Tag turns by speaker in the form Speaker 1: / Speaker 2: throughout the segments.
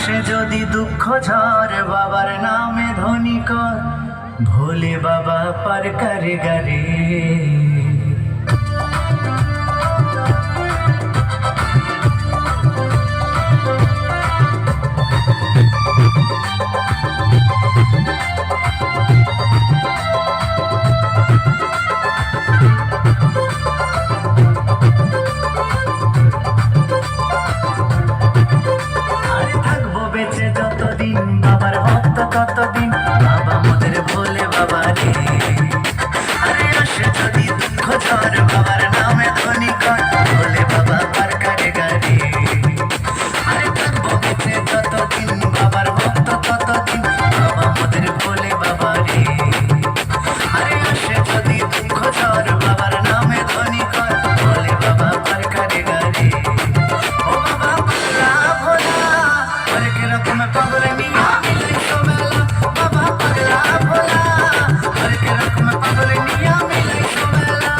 Speaker 1: আসে যদি দুঃখ ঝড় বাবার নামে ধ্বনি কর ভোলে বাবা পার করে গারে। বেঁচে যতদিন বাবার ভক্ত ততদিন বাবা মোদের ভোলে বাবা রে। আরে আসে যদি দুঃখ ঝড় বাবার নামে ধ্বনি কর ভোলে বাবা পার করে গারে। আরে থাকবো বেঁচে যতদিন বাবার ভক্ত ততদিন বাবা মোদের ভোলে বাবা রে। আরে আসে যদি দুঃখ ঝড় বাবার নামে ধ্বনি কর ভোলে বাবা পার করে গারে। ও বাবা পাগলা ভোলা হরেক রকম পাগল নিয়া মিলাইছো মেলা, বাবা পাগলা ভোলা হরেক রকম পাগল নিয়া মিলাইছো মেলা।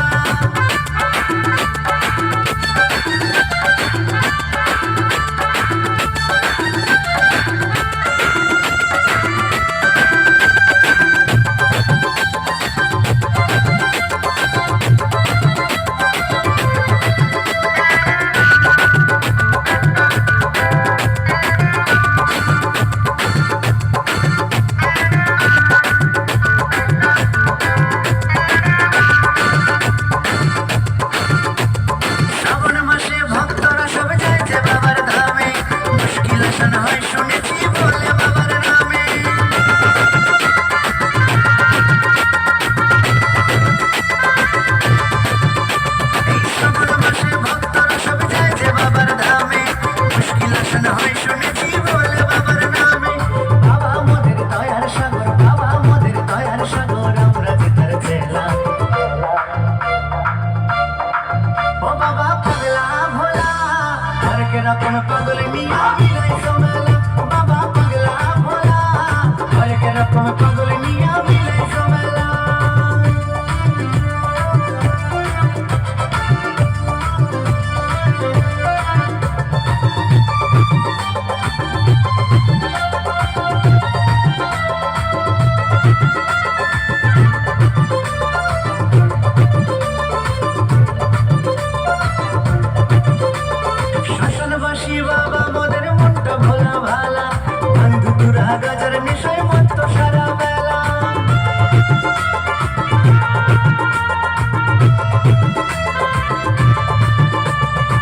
Speaker 1: হয় শুনেছি বলে বাবার নামে, এই শ্রাবণ মাসে ভক্তরা সব যায় যে বাবার ধামে। মুশকিল আসান হয় শুনেছি বলে বাবার নামে। বাবা মোদের দয়ার সাগর, বাবা মোদের দয়ার সাগর, আমরা যেতার চেলা। ও বাবা পাগলা ভোলা হরেক রকম পাগল নিয়া মিলাইছো মেলা, বাবা পাগলা ভোলা হরেক রকম পাগল নিয়া মিলাইছো মেলা। শাসনবাসী বাবা মোদের মনটা ভোলা ভালা, বন্ধু তুরা গাজার নেশায় মত্ত সারা বেলা।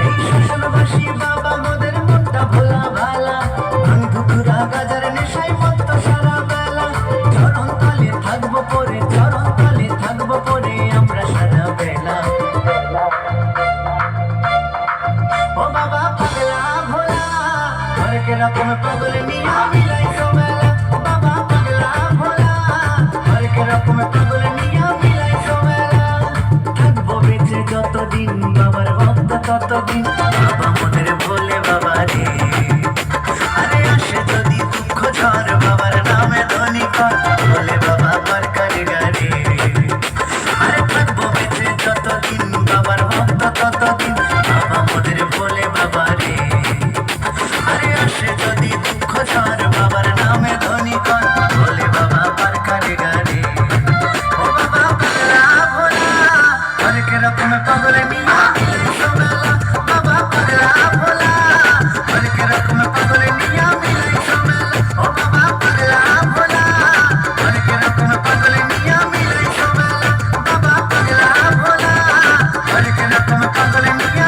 Speaker 1: এই শাসনবাসী বাবা মোদের মনটা ভোলা ভালা, বন্ধু তুরা গাজার নেশায় মত্ত সারা বেলা। চরণ তলে থাকবো পরে, চরণ তলে থাকবো পরে আমরা সারা বেলা। ও বাবা পাগলা ভোলা হরেক রকম পাগল নিয়া মিলাইছো মেলা, বাবা পাগলা ভোলা হরেক রকম পাগল নিয়া মিলাইছো মেলা। থাকবো বেঁচে যতদিন বাবার ভক্ত ততদিন বাবা মোদের ভোলে বাবা রে। আরে আসে যদি দুঃখ ঝড় বাবার নামে ধ্বনি কর ভোলে বাবা পার করে গারে। আরে থাকবো বেঁচে যতদিন বাবার ভক্ত ততদিন বাবা মোদের ভোলে বাবা রে। আরে আসে যদি দুঃখ ঝড় বাবার নামে ধ্বনি কর ভোলে বাবা পার করে গারে। ও বাবা পাগলা ভোলা হরেক রকম পাগল নিয়া মিলাইছো মেলা, বাবা পাগলা ভোলা হরেক রকম পাগল নিয়া মিলাইছো মেলা। ও বাবা পাগলা ভোলা হরেক রকম পাগল নিয়া মিলাইছো মেলা, বাবা পাগলা ভোলা হরেক রকম পাগল নিয়া